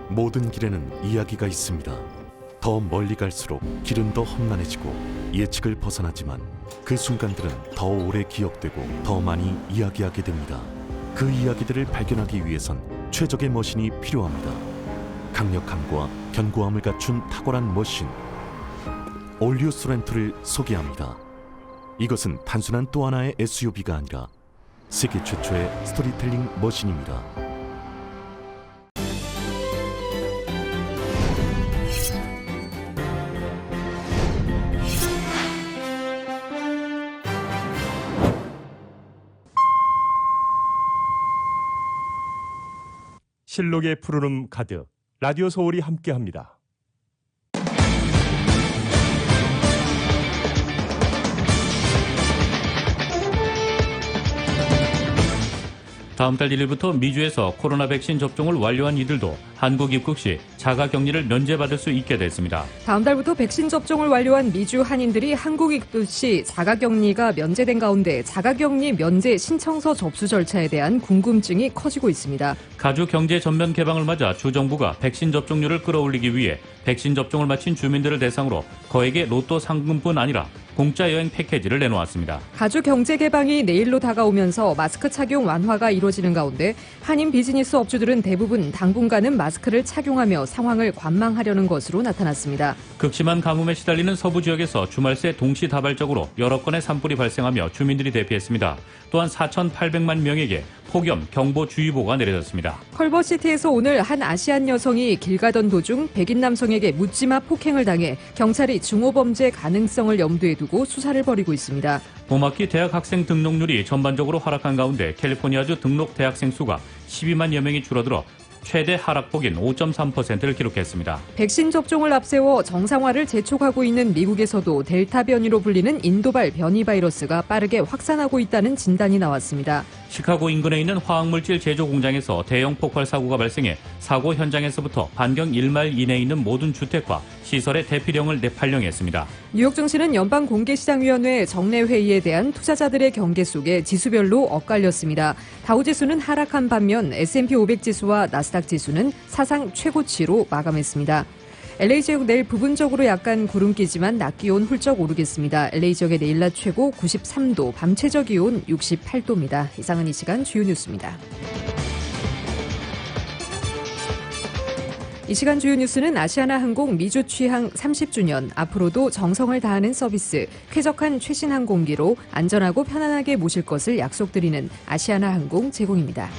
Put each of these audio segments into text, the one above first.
모든 길에는 이야기가 있습니다. 더 멀리 갈수록 길은 더 험난해지고 예측을 벗어나지만 그 순간들은 더 오래 기억되고 더 많이 이야기하게 됩니다. 그 이야기들을 발견하기 위해선 최적의 머신이 필요합니다. 강력함과 견고함을 갖춘 탁월한 머신 올류 소렌토를 소개합니다. 이것은 단순한 또 하나의 SUV가 아니라 세계 최초의 스토리텔링 머신입니다. 실록의 푸르름 가득 라디오 서울이 함께합니다. 다음 달 1일부터 미주에서 코로나 백신 접종을 완료한 이들도 한국 입국 시 자가격리를 면제받을 수 있게 됐습니다. 다음 달부터 백신 접종을 완료한 미주 한인들이 한국 입국 시 자가격리가 면제된 가운데 자가격리 면제 신청서 접수 절차에 대한 궁금증이 커지고 있습니다. 가주 경제 전면 개방을 맞아 주 정부가 백신 접종률을 끌어올리기 위해 백신 접종을 마친 주민들을 대상으로 거액의 로또 상금뿐 아니라 공짜 여행 패키지를 내놓았습니다. 가주 경제 개방이 내일로 다가오면서 마스크 착용 완화가 이루어지는 가운데 한인 비즈니스 업주들은 대부분 당분간은 마스크를 착용하며 상황을 관망하려는 것으로 나타났습니다. 극심한 가뭄에 시달리는 서부 지역에서 주말 새 동시다발적으로 여러 건의 산불이 발생하며 주민들이 대피했습니다. 또한 4,800만 명에게 폭염 경보주의보가 내려졌습니다. 컬버시티에서 오늘 한 아시안 여성이 길 가던 도중 백인 남성에게 묻지마 폭행을 당해 경찰이 중호범죄 가능성을 염두에 두고 수사를 벌이고 있습니다. 봄학기 대학 학생 등록률이 전반적으로 하락한 가운데 캘리포니아주 등록 대학생 수가 12만여 명이 줄어들어 최대 하락폭인 5.3%를 기록했습니다. 백신 접종을 앞세워 정상화를 재촉하고 있는 미국에서도 델타 변이로 불리는 인도발 변이 바이러스가 빠르게 확산하고 있다는 진단이 나왔습니다. 시카고 인근에 있는 화학물질 제조 공장에서 대형 폭발 사고가 발생해 사고 현장에서부터 반경 1마일 이내에 있는 모든 주택과 시설의 대피령을 발령했습니다. 뉴욕 증시는 연방공개시장위원회 정례 회의에 대한 투자자들의 경계 속에 지수별로 엇갈렸습니다. 다우지수는 하락한 반면 S&P 500 지수와 나스닥 지수는 사상 최고치로 마감했습니다. LA 지역 내일 부분적으로 약간 구름 끼지만 낮 기온 훌쩍 오르겠습니다. LA 지역의 내일 낮 최고 93도, 밤 최저 기온 68도입니다. 이상은 이 시간 주요 뉴스입니다. 이 시간 주요 뉴스는 아시아나항공 미주 취항 30주년, 앞으로도 정성을 다하는 서비스, 쾌적한 최신 항공기로 안전하고 편안하게 모실 것을 약속드리는 아시아나항공 제공입니다.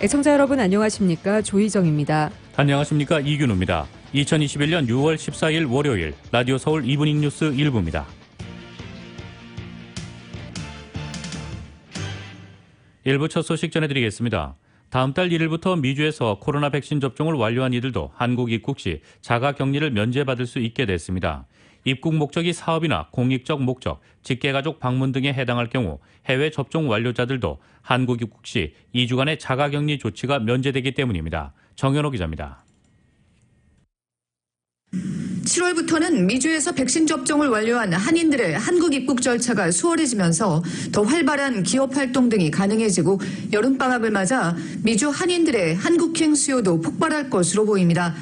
애청자 여러분 안녕하십니까? 조희정입니다. 안녕하십니까? 이균우입니다. 2021년 6월 14일 월요일 라디오 서울 이브닝 뉴스 1부입니다. 일부 첫 소식 전해드리겠습니다. 다음 달 1일부터 미주에서 코로나 백신 접종을 완료한 이들도 한국 입국 시 자가격리를 면제받을 수 있게 됐습니다. 입국 목적이 사업이나 공익적 목적, 직계가족 방문 등에 해당할 경우 해외 접종 완료자들도 한국 입국 시 2주간의 자가격리 조치가 면제되기 때문입니다. 정현호 기자입니다. 7월부터는 미주에서 백신 접종을 완료한 한인들의 한국 입국 절차가 수월해지면서 더 활발한 기업 활동 등이 가능해지고 여름방학을 맞아 미주 한인들의 한국행 수요도 폭발할 것으로 보입니다.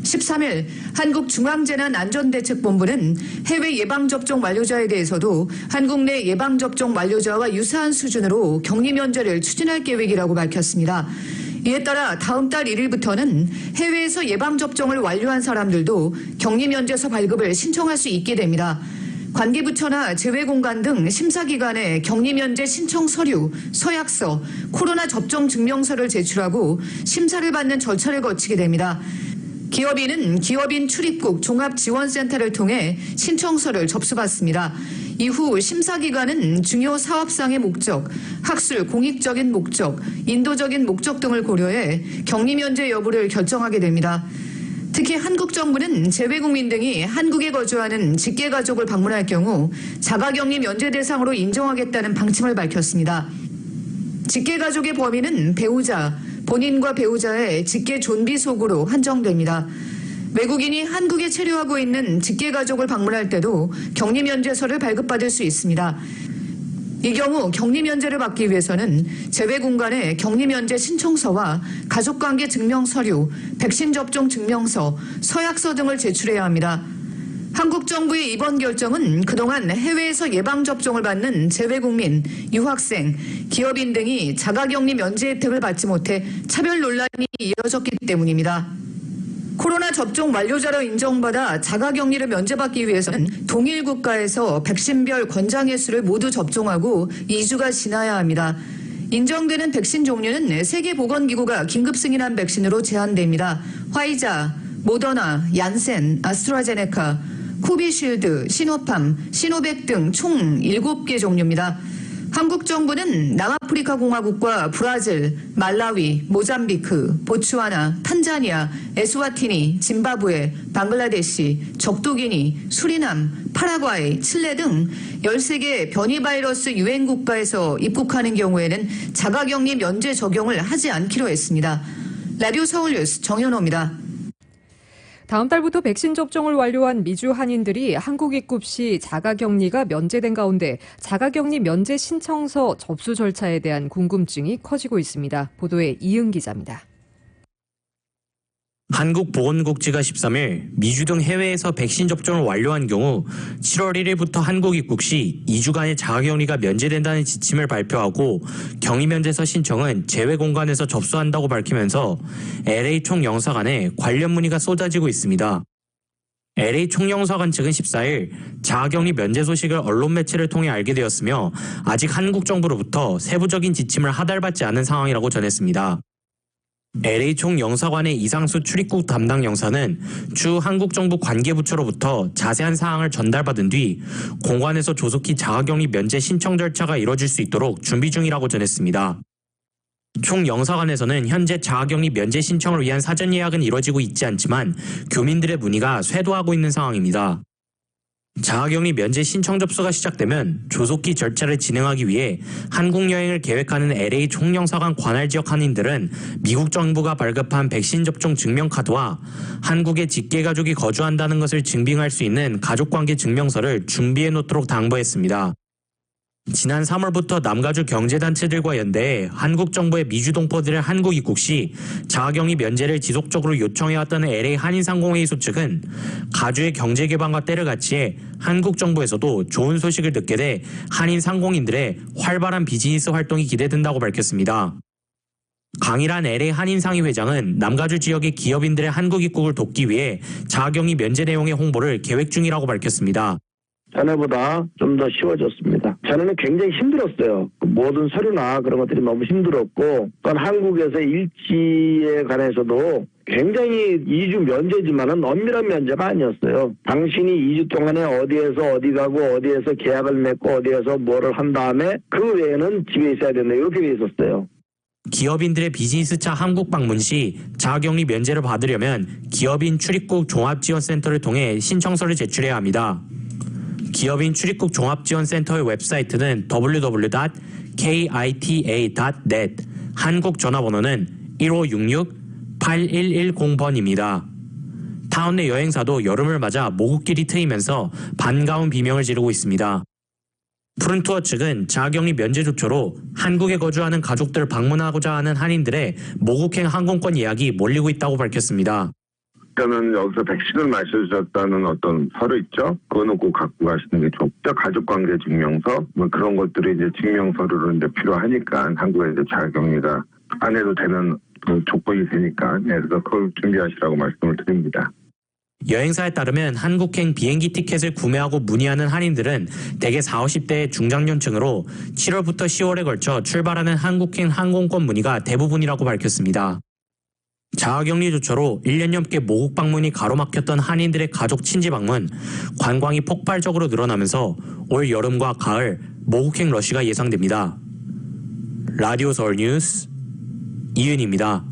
13일 한국중앙재난안전대책본부는 해외 예방접종 완료자에 대해서도 한국 내 예방접종 완료자와 유사한 수준으로 격리 면제를 추진할 계획이라고 밝혔습니다. 이에 따라 다음 달 1일부터는 해외에서 예방접종을 완료한 사람들도 격리 면제서 발급을 신청할 수 있게 됩니다. 관계부처나 재외공간 등 심사기관에 격리 면제 신청 서류, 서약서, 코로나 접종 증명서를 제출하고 심사를 받는 절차를 거치게 됩니다. 기업인은 기업인 출입국 종합지원센터를 통해 신청서를 접수받습니다. 이후 심사기관은 중요 사업상의 목적, 학술 공익적인 목적, 인도적인 목적 등을 고려해 격리 면제 여부를 결정하게 됩니다. 특히 한국 정부는 재외국민 등이 한국에 거주하는 직계가족을 방문할 경우 자가격리 면제 대상으로 인정하겠다는 방침을 밝혔습니다. 직계가족의 범위는 배우자, 본인과 배우자의 직계 존비 속으로 한정됩니다. 외국인이 한국에 체류하고 있는 직계가족을 방문할 때도 격리 면제서를 발급받을 수 있습니다. 이 경우 격리 면제를 받기 위해서는 제외 공간에 격리 면제 신청서와 가족관계 증명 서류, 백신 접종 증명서, 서약서 등을 제출해야 합니다. 한국 정부의 이번 결정은 그동안 해외에서 예방접종을 받는 재외국민, 유학생, 기업인 등이 자가격리 면제 혜택을 받지 못해 차별 논란이 이어졌기 때문입니다. 코로나 접종 완료자로 인정받아 자가격리를 면제받기 위해서는 동일 국가에서 백신별 권장의 수를 모두 접종하고 2주가 지나야 합니다. 인정되는 백신 종류는 세계보건기구가 긴급 승인한 백신으로 제한됩니다. 화이자, 모더나, 얀센, 아스트라제네카, 코비쉴드, 시노팜, 시노백 등 총 7개 종류입니다. 한국 정부는 남아프리카 공화국과 브라질, 말라위, 모잠비크, 보츠와나, 탄자니아, 에스와티니, 짐바브웨, 방글라데시, 적도기니, 수리남, 파라과이, 칠레 등 13개 변이 바이러스 유행 국가에서 입국하는 경우에는 자가격리 면제 적용을 하지 않기로 했습니다. 라디오 서울뉴스 정현호입니다. 다음 달부터 백신 접종을 완료한 미주 한인들이 한국 입국 시 자가격리가 면제된 가운데 자가격리 면제 신청서 접수 절차에 대한 궁금증이 커지고 있습니다. 보도에 이은 기자입니다. 한국보건복지가 13일 미주 등 해외에서 백신 접종을 완료한 경우 7월 1일부터 한국 입국 시 2주간의 자가격리가 면제된다는 지침을 발표하고 격리면제서 신청은 제외공간에서 접수한다고 밝히면서 LA 총영사관에 관련 문의가 쏟아지고 있습니다. LA 총영사관 측은 14일 자가격리 면제 소식을 언론 매체를 통해 알게 되었으며 아직 한국 정부로부터 세부적인 지침을 하달받지 않은 상황이라고 전했습니다. LA 총영사관의 이상수 출입국 담당 영사는 주 한국 정부 관계부처로부터 자세한 사항을 전달받은 뒤 공관에서 조속히 자가격리 면제 신청 절차가 이뤄질 수 있도록 준비 중이라고 전했습니다. 총영사관에서는 현재 자가격리 면제 신청을 위한 사전 예약은 이뤄지고 있지 않지만 교민들의 문의가 쇄도하고 있는 상황입니다. 자가격리 면제 신청 접수가 시작되면 조속히 절차를 진행하기 위해 한국 여행을 계획하는 LA 총영사관 관할 지역 한인들은 미국 정부가 발급한 백신 접종 증명카드와 한국에 직계가족이 거주한다는 것을 증빙할 수 있는 가족관계 증명서를 준비해 놓도록 당부했습니다. 지난 3월부터 남가주 경제단체들과 연대해 한국 정부의 미주 동포들의 한국 입국 시 자가격리 면제를 지속적으로 요청해왔다는 LA 한인상공회의 소측은 가주의 경제 개방과 때를 같이해 한국 정부에서도 좋은 소식을 듣게 돼 한인 상공인들의 활발한 비즈니스 활동이 기대된다고 밝혔습니다. 강일한 LA 한인상의 회장은 남가주 지역의 기업인들의 한국 입국을 돕기 위해 자가격리 면제 내용의 홍보를 계획 중이라고 밝혔습니다. 전에보다 좀 더 쉬워졌습니다. 전에는 굉장히 힘들었어요. 모든 서류나 그런 것들이 너무 힘들었고 또 한국에서 일지에 관해서도 굉장히 2주 면제지만은 엄밀한 면제가 아니었어요. 당신이 2주 동안에 어디에서 어디 가고 어디에서 계약을 맺고 어디에서 뭐를 한 다음에 그 외에는 집에 있어야 된다 이렇게 돼 있었어요. 기업인들의 비즈니스차 한국 방문 시 자가격리 면제를 받으려면 기업인 출입국 종합지원센터를 통해 신청서를 제출해야 합니다. 기업인 출입국 종합지원센터의 웹사이트는 www.kita.net, 한국 전화번호는 1566-8110번입니다. 타운 내 여행사도 여름을 맞아 모국길이 트이면서 반가운 비명을 지르고 있습니다. 푸른투어 측은 자가격리 면제 조처로 한국에 거주하는 가족들을 방문하고자 하는 한인들의 모국행 항공권 예약이 몰리고 있다고 밝혔습니다. 일단은 여기서 백신을 맞으셨다는 어떤 서류 있죠? 그거는 꼭 갖고 가시는 게 좋죠. 가족관계 증명서, 뭐 그런 것들이 이제 증명서류로 이제 필요하니까 한국에 이제 자가격리가 안 해도 되는 그 조건이 되니까, 네, 그래서 그걸 준비하시라고 말씀을 드립니다. 여행사에 따르면 한국행 비행기 티켓을 구매하고 문의하는 한인들은 대개 40, 50대의 중장년층으로 7월부터 10월에 걸쳐 출발하는 한국행 항공권 문의가 대부분이라고 밝혔습니다. 자가격리 조처로 1년 넘게 모국 방문이 가로막혔던 한인들의 가족 친지 방문, 관광이 폭발적으로 늘어나면서 올 여름과 가을 모국행 러시가 예상됩니다. 라디오 서울 뉴스 이은입니다.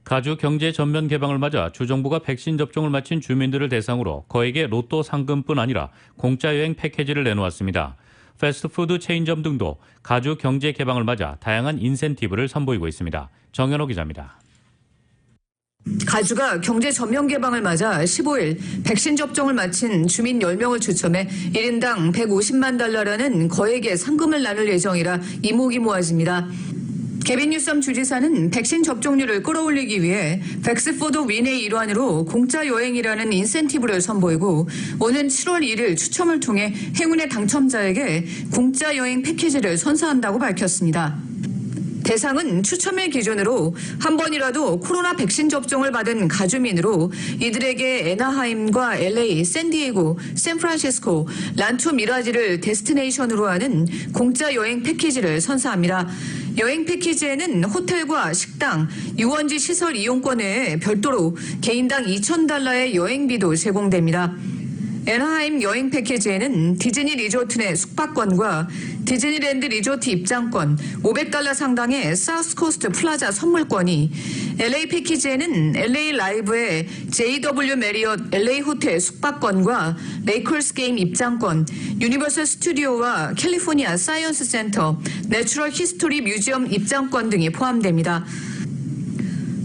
가주 경제 전면 개방을 맞아 주정부가 백신 접종을 마친 주민들을 대상으로 거액의 로또 상금뿐 아니라 공짜 여행 패키지를 내놓았습니다. 패스트푸드 체인점 등도 가주 경제 개방을 맞아 다양한 인센티브를 선보이고 있습니다. 정현호 기자입니다. 가주가 경제 전면 개방을 맞아 15일 백신 접종을 마친 주민 10명을 추첨해 1인당 150만 달러라는 거액의 상금을 나눌 예정이라 이목이 모아집니다. 개빈 뉴섬 주지사는 백신 접종률을 끌어올리기 위해 백스 포 더 윈의 일환으로 공짜 여행이라는 인센티브를 선보이고 오는 7월 1일 추첨을 통해 행운의 당첨자에게 공짜 여행 패키지를 선사한다고 밝혔습니다. 대상은 추첨일 기준으로 한 번이라도 코로나 백신 접종을 받은 가주민으로 이들에게 애나하임과 LA, 샌디에고, 샌프란시스코, 란초 미라지를 데스티네이션으로 하는 공짜 여행 패키지를 선사합니다. 여행 패키지에는 호텔과 식당, 유원지 시설 이용권 외에 별도로 개인당 $2,000의 여행비도 제공됩니다. 애나하임 여행 패키지에는 디즈니 리조트 내 숙박권과 디즈니랜드 리조트 입장권, $500 상당의 사우스코스트 플라자 선물권이, LA 패키지에는 LA 라이브의 JW 메리엇 LA 호텔 숙박권과 레이커스 게임 입장권, 유니버설 스튜디오와 캘리포니아 사이언스 센터, 내추럴 히스토리 뮤지엄 입장권 등이 포함됩니다.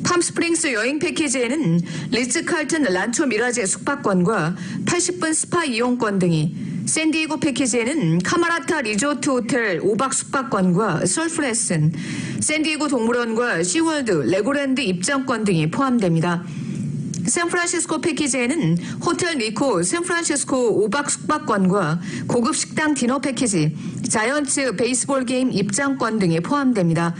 팜스프링스 여행 패키지에는 리츠 칼튼 란초 미라지 숙박권과 80분 스파 이용권 등이, 샌디에고 패키지에는 카마라타 리조트 호텔 5박 숙박권과 서프 레슨, 샌디에고 동물원과 시월드, 레고랜드 입장권 등이 포함됩니다. 샌프란시스코 패키지에는 호텔 니코 샌프란시스코 5박 숙박권과 고급 식당 디너 패키지, 자이언츠 베이스볼 게임 입장권 등이 포함됩니다.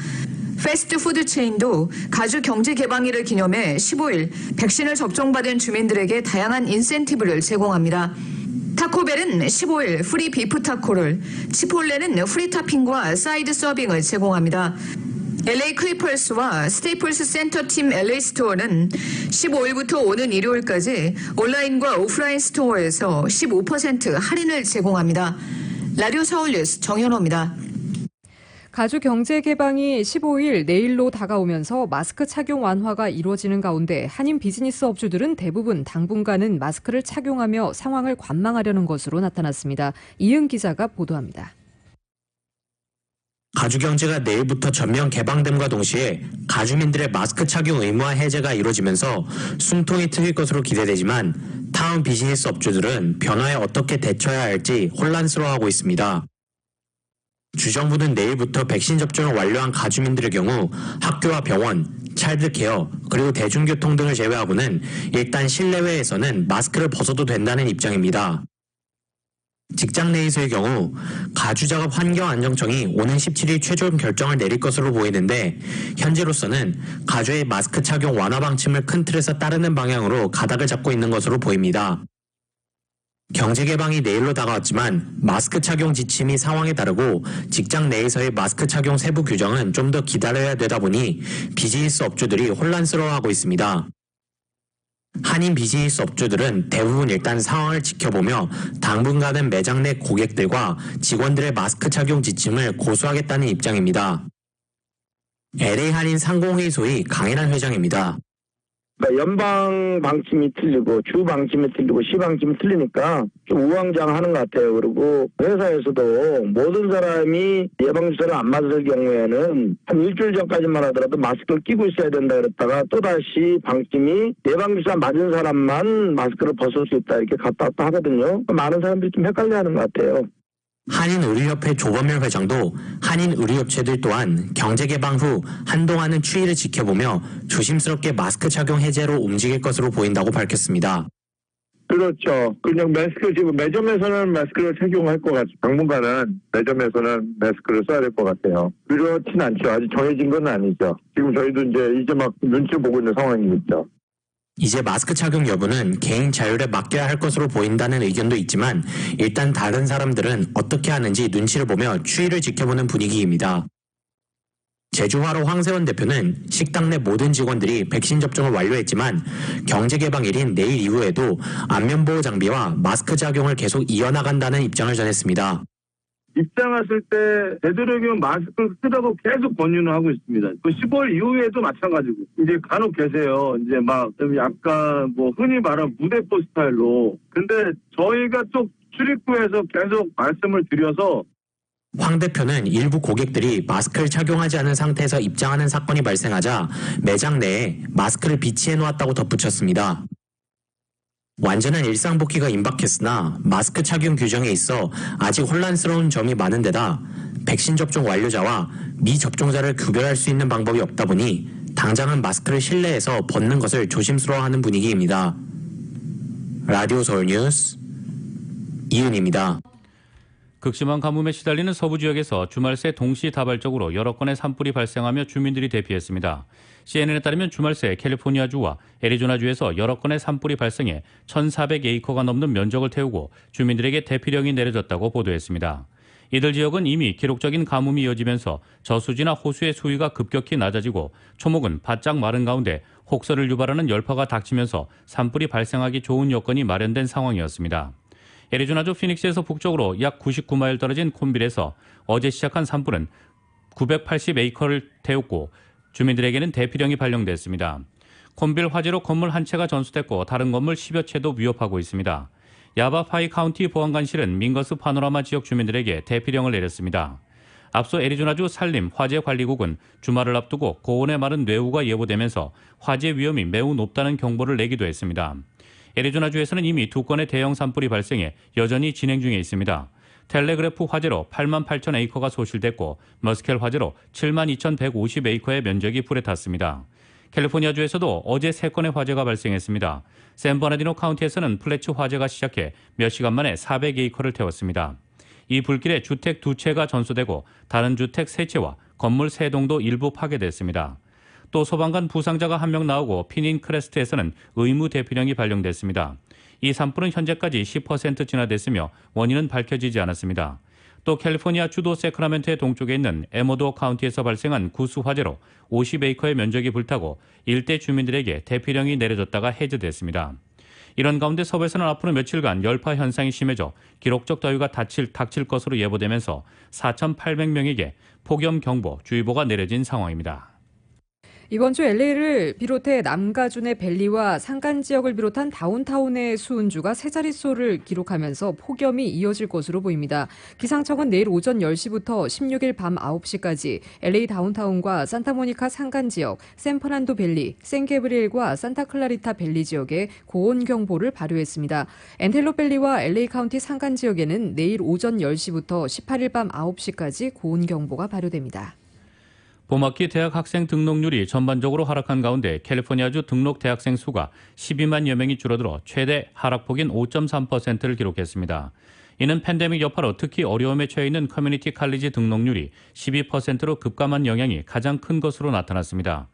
패스트푸드 체인도 가주 경제개방일을 기념해 15일 백신을 접종받은 주민들에게 다양한 인센티브를 제공합니다. 타코벨은 15일 프리 비프 타코를, 치폴레는 프리 토핑과 사이드 서빙을 제공합니다. LA 클리퍼스와 스테이플스 센터팀 LA 스토어는 15일부터 오는 일요일까지 온라인과 오프라인 스토어에서 15% 할인을 제공합니다. 라디오 서울 뉴스 정현호입니다. 가주 경제 개방이 15일 내일로 다가오면서 마스크 착용 완화가 이루어지는 가운데 한인 비즈니스 업주들은 대부분 당분간은 마스크를 착용하며 상황을 관망하려는 것으로 나타났습니다. 이은 기자가 보도합니다. 가주 경제가 내일부터 전면 개방됨과 동시에 가주민들의 마스크 착용 의무화 해제가 이루어지면서 숨통이 트일 것으로 기대되지만 타운 비즈니스 업주들은 변화에 어떻게 대처해야 할지 혼란스러워하고 있습니다. 주정부는 내일부터 백신 접종을 완료한 가주민들의 경우 학교와 병원, 차일드 케어, 그리고 대중교통 등을 제외하고는 일단 실내외에서는 마스크를 벗어도 된다는 입장입니다. 직장 내에서의 경우 가주작업 환경안정청이 오는 17일 최종 결정을 내릴 것으로 보이는데 현재로서는 가주의 마스크 착용 완화 방침을 큰 틀에서 따르는 방향으로 가닥을 잡고 있는 것으로 보입니다. 경제 개방이 내일로 다가왔지만 마스크 착용 지침이 상황에 따르고 직장 내에서의 마스크 착용 세부 규정은 좀 더 기다려야 되다 보니 비즈니스 업주들이 혼란스러워하고 있습니다. 한인 비즈니스 업주들은 대부분 일단 상황을 지켜보며 당분간은 매장 내 고객들과 직원들의 마스크 착용 지침을 고수하겠다는 입장입니다. LA 한인 상공회의소의 강인한 회장입니다. 그러니까 연방 방침이 틀리고 주 방침이 틀리고 시 방침이 틀리니까 좀 우왕좌왕하는 것 같아요. 그리고 회사에서도 모든 사람이 예방주사를 안 맞을 경우에는 한 일주일 전까지만 하더라도 마스크를 끼고 있어야 된다 그랬다가 또다시 방침이 예방주사 맞은 사람만 마스크를 벗을 수 있다 이렇게 갔다 왔다 하거든요. 많은 사람들이 좀 헷갈려하는 것 같아요. 한인의료협회 조범열 회장도 한인 의료업체들 또한 경제개방 후 한동안은 추이를 지켜보며 조심스럽게 마스크 착용 해제로 움직일 것으로 보인다고 밝혔습니다. 그렇죠. 그냥 마스크 지금 매점에서는 마스크를 착용할 것 같죠. 당분간은 매점에서는 마스크를 써야 될 것 같아요. 그렇진 않죠. 아직 정해진 건 아니죠. 지금 저희도 이제 막 눈치 보고 있는 상황이겠죠. 이제 마스크 착용 여부는 개인 자율에 맡겨야 할 것으로 보인다는 의견도 있지만 일단 다른 사람들은 어떻게 하는지 눈치를 보며 추이를 지켜보는 분위기입니다. 제주화로 황세원 대표는 식당 내 모든 직원들이 백신 접종을 완료했지만 경제개방일인 내일 이후에도 안면보호 장비와 마스크 착용을 계속 이어나간다는 입장을 전했습니다. 입장하실 때 되도록이면 마스크를 쓰라고 계속 권유는 하고 있습니다. 그 15일 이후에도 마찬가지고 이제 간혹 계세요. 이제 막 좀 약간 뭐 흔히 말하는 무대포 스타일로. 근데 저희가 또 출입구에서 계속 말씀을 드려서 황 대표는 일부 고객들이 마스크를 착용하지 않은 상태에서 입장하는 사건이 발생하자 매장 내에 마스크를 비치해 놓았다고 덧붙였습니다. 완전한 일상 복귀가 임박했으나 마스크 착용 규정에 있어 아직 혼란스러운 점이 많은 데다 백신 접종 완료자와 미접종자를 구별할 수 있는 방법이 없다 보니 당장은 마스크를 실내에서 벗는 것을 조심스러워하는 분위기입니다. 라디오 서울 뉴스 이은입니다. 극심한 가뭄에 시달리는 서부 지역에서 주말 새 동시다발적으로 여러 건의 산불이 발생하며 주민들이 대피했습니다. CNN에 따르면 주말 새 캘리포니아주와 애리조나주에서 여러 건의 산불이 발생해 1,400에이커가 넘는 면적을 태우고 주민들에게 대피령이 내려졌다고 보도했습니다. 이들 지역은 이미 기록적인 가뭄이 이어지면서 저수지나 호수의 수위가 급격히 낮아지고 초목은 바짝 마른 가운데 혹서를 유발하는 열파가 닥치면서 산불이 발생하기 좋은 여건이 마련된 상황이었습니다. 애리조나주 피닉스에서 북쪽으로 약 99마일 떨어진 콘빌에서 어제 시작한 산불은 980에이커를 태웠고 주민들에게는 대피령이 발령됐습니다. 콘빌 화재로 건물 한 채가 전수됐고 다른 건물 10여 채도 위협하고 있습니다. 야바파이 카운티 보안관실은 민거스 파노라마 지역 주민들에게 대피령을 내렸습니다. 앞서 애리조나주 산림 화재관리국은 주말을 앞두고 고온에 마른 뇌우가 예보되면서 화재 위험이 매우 높다는 경보를 내기도 했습니다. 애리조나주에서는 이미 2건의 대형 산불이 발생해 여전히 진행 중에 있습니다. 텔레그래프 화재로 8만 8천 에이커가 소실됐고 머스켈 화재로 7만 2,150 에이커의 면적이 불에 탔습니다. 캘리포니아주에서도 어제 3건의 화재가 발생했습니다. 샌버나디노 카운티에서는 플래츠 화재가 시작해 몇 시간 만에 400에이커를 태웠습니다. 이 불길에 주택 2채가 전소되고 다른 주택 3채와 건물 3동도 일부 파괴됐습니다. 또 소방관 부상자가 1명 나오고 피닌 크레스트에서는 의무 대피령이 발령됐습니다. 이 산불은 현재까지 10% 진화됐으며 원인은 밝혀지지 않았습니다. 또 캘리포니아 주도 세크라멘토의 동쪽에 있는 에머도어 카운티에서 발생한 구수 화재로 50에이커의 면적이 불타고 일대 주민들에게 대피령이 내려졌다가 해제됐습니다. 이런 가운데 서부에서는 앞으로 며칠간 열파 현상이 심해져 기록적 더위가 닥칠 것으로 예보되면서 4,800명에게 폭염경보, 주의보가 내려진 상황입니다. 이번 주 LA를 비롯해 남가준의 벨리와 산간 지역을 비롯한 다운타운의 수은주가 세 자릿수를 기록하면서 폭염이 이어질 것으로 보입니다. 기상청은 내일 오전 10시부터 16일 밤 9시까지 LA 다운타운과 산타모니카 산간 지역, 샌퍼난도 밸리, 샌게브리엘과 산타클라리타 밸리 지역에 고온 경보를 발효했습니다. 엔텔로 밸리와 LA 카운티 산간 지역에는 내일 오전 10시부터 18일 밤 9시까지 고온 경보가 발효됩니다. 봄학기 대학 학생 등록률이 전반적으로 하락한 가운데 캘리포니아주 등록 대학생 수가 12만여 명이 줄어들어 최대 하락폭인 5.3%를 기록했습니다. 이는 팬데믹 여파로 특히 어려움에 처해 있는 커뮤니티 칼리지 등록률이 12%로 급감한 영향이 가장 큰 것으로 나타났습니다.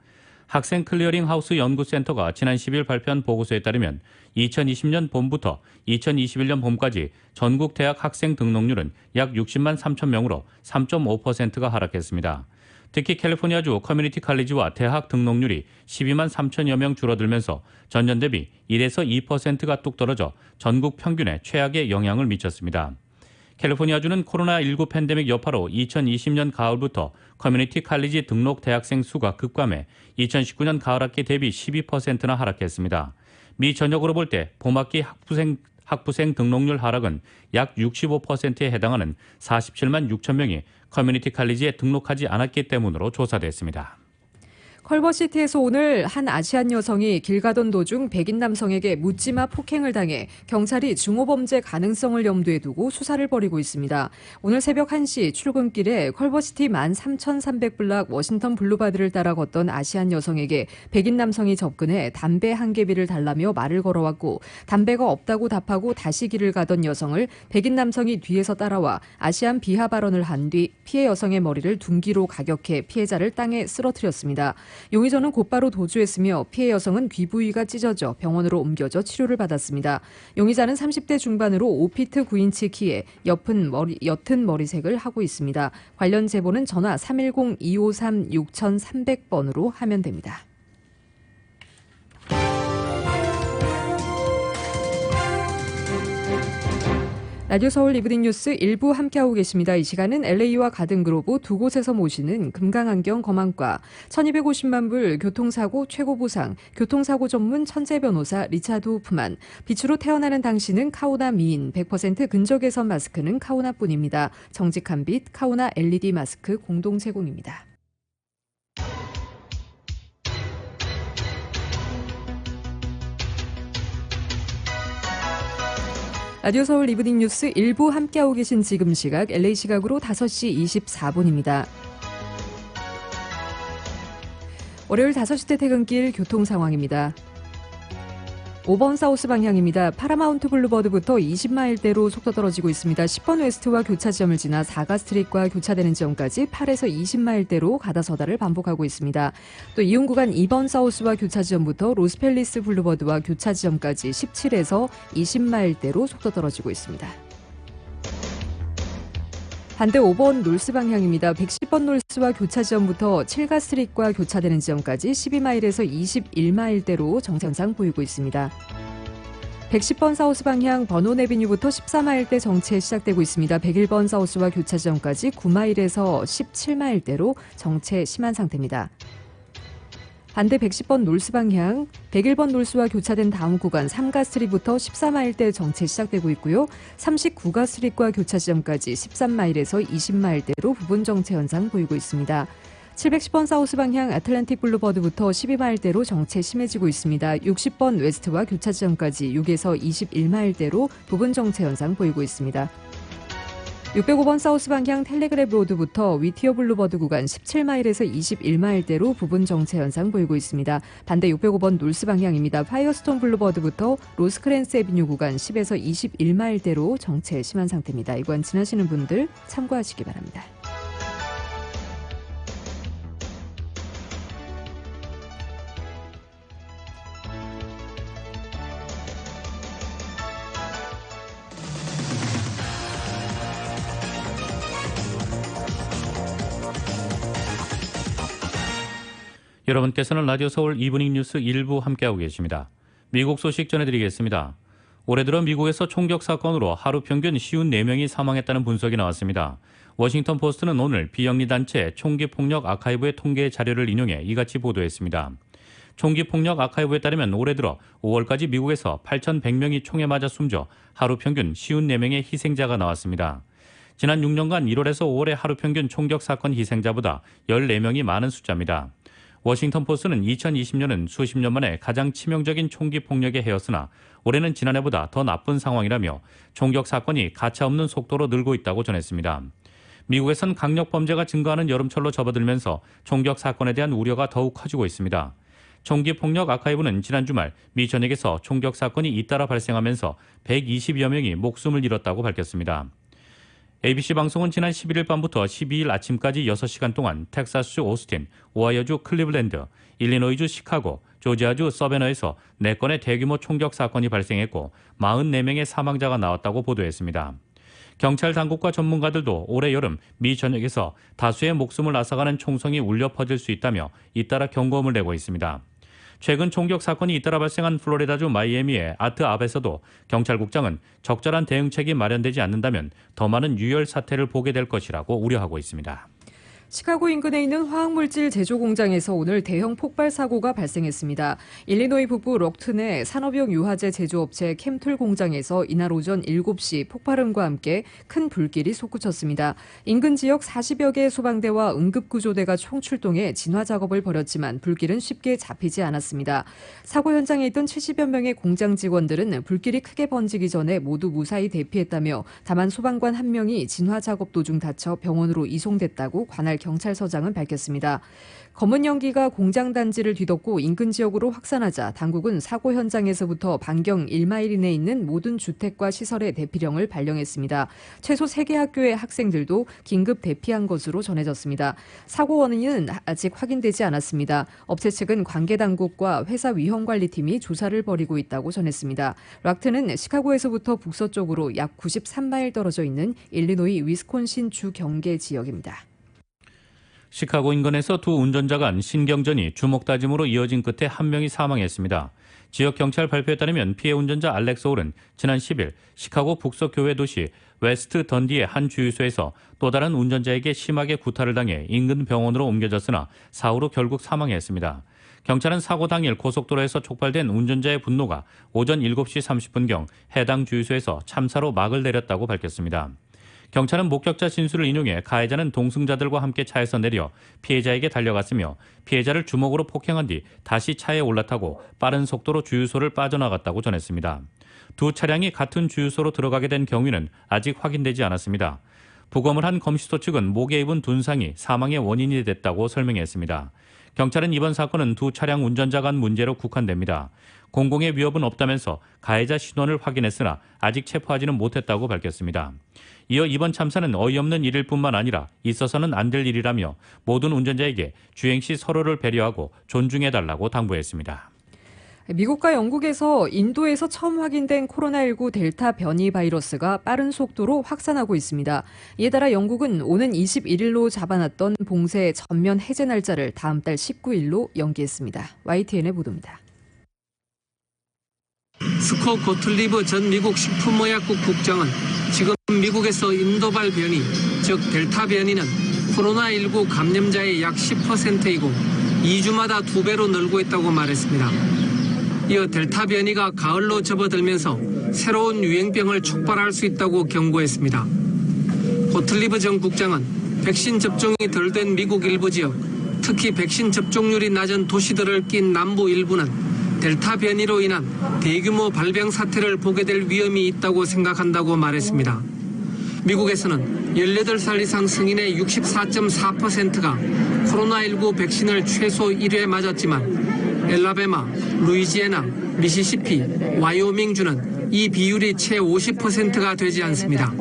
학생 클리어링 하우스 연구센터가 지난 10일 발표한 보고서에 따르면 2020년 봄부터 2021년 봄까지 전국 대학 학생 등록률은 약 60만 3천 명으로 3.5%가 하락했습니다. 특히 캘리포니아주 커뮤니티 칼리지와 대학 등록률이 12만 3천여 명 줄어들면서 전년 대비 1에서 2%가 뚝 떨어져 전국 평균에 최악의 영향을 미쳤습니다. 캘리포니아주는 코로나19 팬데믹 여파로 2020년 가을부터 커뮤니티 칼리지 등록 대학생 수가 급감해 2019년 가을학기 대비 12%나 하락했습니다. 미 전역으로 볼 때 봄학기 학부생 등록률 하락은 약 65%에 해당하는 47만 6천 명이 커뮤니티 칼리지에 등록하지 않았기 때문으로 조사됐습니다. 컬버시티에서 오늘 한 아시안 여성이 길 가던 도중 백인 남성에게 묻지마 폭행을 당해 경찰이 중호범죄 가능성을 염두에 두고 수사를 벌이고 있습니다. 오늘 새벽 1시 출근길에 컬버시티 13,300블락 워싱턴 블루바드를 따라 걷던 아시안 여성에게 백인 남성이 접근해 담배 한 개비를 달라며 말을 걸어왔고 담배가 없다고 답하고 다시 길을 가던 여성을 백인 남성이 뒤에서 따라와 아시안 비하 발언을 한 뒤 피해 여성의 머리를 둔기로 가격해 피해자를 땅에 쓰러뜨렸습니다. 용의자는 곧바로 도주했으며 피해 여성은 귀 부위가 찢어져 병원으로 옮겨져 치료를 받았습니다. 용의자는 30대 중반으로 5피트 9인치 키에 옅은 머리색을 하고 있습니다. 관련 제보는 전화 310-253-6300번으로 하면 됩니다. 라디오 서울 이브닝 뉴스 일부 함께하고 계십니다. 이 시간은 LA와 가든그로브 두 곳에서 모시는 금강안경 검안과 1250만 불 교통사고 최고 보상, 교통사고 전문 천재 변호사 리차드 호프만, 빛으로 태어나는 당신은 카오나 미인, 100% 근적 개선 마스크는 카오나뿐입니다. 정직한 빛 카오나 LED 마스크 공동 제공입니다. 라디오 서울 이브닝 뉴스 일부 함께하고 계신 지금 시각 LA 시각으로 5시 24분입니다. 월요일 5시 퇴근길 교통 상황입니다. 5번 사우스 방향입니다. 파라마운트 블루버드부터 20마일대로 속도 떨어지고 있습니다. 10번 웨스트와 교차 지점을 지나 4가 스트릿과 교차되는 지점까지 8에서 20마일대로 가다서다를 반복하고 있습니다. 또 이용 구간 2번 사우스와 교차 지점부터 로스펠리스 블루버드와 교차 지점까지 17에서 20마일대로 속도 떨어지고 있습니다. 반대 5번 놀스 방향입니다. 110번 놀스와 교차 지점부터 7가 스트릿과 교차되는 지점까지 12마일에서 21마일대로 정체현상 보이고 있습니다. 110번 사우스 방향 버논 애비뉴부터 14마일대 정체 시작되고 있습니다. 101번 사우스와 교차 지점까지 9마일에서 17마일대로 정체 심한 상태입니다. 반대 110번 놀스 방향 101번 놀스와 교차된 다음 구간 3가 스트릿부터 14마일대 정체 시작되고 있고요. 39가 스트릿과 교차 지점까지 13마일에서 20마일대로 부분 정체 현상 보이고 있습니다. 710번 사우스 방향 애틀랜틱 블루버드부터 12마일대로 정체 심해지고 있습니다. 60번 웨스트와 교차 지점까지 6에서 21마일대로 부분 정체 현상 보이고 있습니다. 605번 사우스 방향 텔레그랩 로드부터 위티어 블루버드 구간 17마일에서 21마일대로 부분 정체 현상 보이고 있습니다. 반대 605번 놀스 방향입니다. 파이어스톤 블루버드부터 로스크랜스 애비뉴 구간 10에서 21마일대로 정체 심한 상태입니다. 이 구간 지나시는 분들 참고하시기 바랍니다. 여러분께서는 라디오 서울 이브닝 뉴스 일부 함께하고 계십니다. 미국 소식 전해드리겠습니다. 올해 들어 미국에서 총격 사건으로 하루 평균 54명이 사망했다는 분석이 나왔습니다. 워싱턴 포스트는 오늘 비영리 단체 총기폭력 아카이브의 통계 자료를 인용해 이같이 보도했습니다. 총기폭력 아카이브에 따르면 올해 들어 5월까지 미국에서 8,100명이 총에 맞아 숨져 하루 평균 54명의 희생자가 나왔습니다. 지난 6년간 1월에서 5월의 하루 평균 총격 사건 희생자보다 14명이 많은 숫자입니다. 워싱턴 포스트는 2020년은 수십 년 만에 가장 치명적인 총기 폭력의 해였으나 올해는 지난해보다 더 나쁜 상황이라며 총격 사건이 가차없는 속도로 늘고 있다고 전했습니다. 미국에선 강력 범죄가 증가하는 여름철로 접어들면서 총격 사건에 대한 우려가 더욱 커지고 있습니다. 총기 폭력 아카이브는 지난 주말 미 전역에서 총격 사건이 잇따라 발생하면서 120여 명이 목숨을 잃었다고 밝혔습니다. ABC 방송은 지난 11일 밤부터 12일 아침까지 6시간 동안 텍사스주 오스틴, 오하이오주 클리블랜드, 일리노이주 시카고, 조지아주 서베너에서 4건의 대규모 총격 사건이 발생했고 44명의 사망자가 나왔다고 보도했습니다. 경찰 당국과 전문가들도 올해 여름 미 전역에서 다수의 목숨을 앗아가는 총성이 울려 퍼질 수 있다며 잇따라 경고음을 내고 있습니다. 최근 총격 사건이 잇따라 발생한 플로리다주 마이애미의 아트압에서도 경찰국장은 적절한 대응책이 마련되지 않는다면 더 많은 유혈 사태를 보게 될 것이라고 우려하고 있습니다. 시카고 인근에 있는 화학물질 제조 공장에서 오늘 대형 폭발 사고가 발생했습니다. 일리노이 북부 록튼의 산업용 유화제 제조업체 캠툴 공장에서 이날 오전 7시 폭발음과 함께 큰 불길이 솟구쳤습니다. 인근 지역 40여 개의 소방대와 응급구조대가 총출동해 진화 작업을 벌였지만 불길은 쉽게 잡히지 않았습니다. 사고 현장에 있던 70여 명의 공장 직원들은 불길이 크게 번지기 전에 모두 무사히 대피했다며 다만 소방관 1명이 진화 작업 도중 다쳐 병원으로 이송됐다고 관할 경찰서장은 밝혔습니다. 검은 연기가 공장 단지를 뒤덮고 인근 지역으로 확산하자 당국은 사고 현장에서부터 반경 1마일 이내에 있는 모든 주택과 시설의 대피령을 발령했습니다. 최소 3개 학교의 학생들도 긴급 대피한 것으로 전해졌습니다. 사고 원인은 아직 확인되지 않았습니다. 업체 측은 관계 당국과 회사 위험관리팀이 조사를 벌이고 있다고 전했습니다. 락트는 시카고에서부터 북서쪽으로 약 93마일 떨어져 있는 일리노이 위스콘신 주 경계 지역입니다. 시카고 인근에서 두 운전자 간 신경전이 주먹 다짐으로 이어진 끝에 한 명이 사망했습니다. 지역 경찰 발표에 따르면 피해 운전자 알렉스 홀은 지난 10일 시카고 북서 교외 도시 웨스트 던디의 한 주유소에서 또 다른 운전자에게 심하게 구타를 당해 인근 병원으로 옮겨졌으나 사후 결국 사망했습니다. 경찰은 사고 당일 고속도로에서 촉발된 운전자의 분노가 오전 7시 30분경 해당 주유소에서 참사로 막을 내렸다고 밝혔습니다. 경찰은 목격자 진술을 인용해 가해자는 동승자들과 함께 차에서 내려 피해자에게 달려갔으며 피해자를 주먹으로 폭행한 뒤 다시 차에 올라타고 빠른 속도로 주유소를 빠져나갔다고 전했습니다. 두 차량이 같은 주유소로 들어가게 된 경위는 아직 확인되지 않았습니다. 부검을 한 검시소 측은 목에 입은 둔상이 사망의 원인이 됐다고 설명했습니다. 경찰은 이번 사건은 두 차량 운전자 간 문제로 국한됩니다. 공공의 위협은 없다면서 가해자 신원을 확인했으나 아직 체포하지는 못했다고 밝혔습니다. 이어 이번 참사는 어이없는 일일 뿐만 아니라 있어서는 안 될 일이라며 모든 운전자에게 주행 시 서로를 배려하고 존중해달라고 당부했습니다. 미국과 영국에서 인도에서 처음 확인된 코로나19 델타 변이 바이러스가 빠른 속도로 확산하고 있습니다. 이에 따라 영국은 오는 21일로 잡아놨던 봉쇄 전면 해제 날짜를 다음 달 19일로 연기했습니다. YTN의 보도입니다. 스콧 고틀리브 전 미국 식품의약국 국장은 지금 미국에서 인도발 변이, 즉 델타 변이는 코로나19 감염자의 약 10%이고 2주마다 2배로 늘고 있다고 말했습니다. 이어 델타 변이가 가을로 접어들면서 새로운 유행병을 촉발할 수 있다고 경고했습니다. 고틀리브 전 국장은 백신 접종이 덜 된 미국 일부 지역, 특히 백신 접종률이 낮은 도시들을 낀 남부 일부는 델타 변이로 인한 대규모 발병 사태를 보게 될 위험이 있다고 생각한다고 말했습니다. 미국에서는 18살 이상 성인의 64.4%가 코로나19 백신을 최소 1회 맞았지만 엘라베마, 루이지애나, 미시시피, 와이오밍주는 이 비율이 채 50%가 되지 않습니다.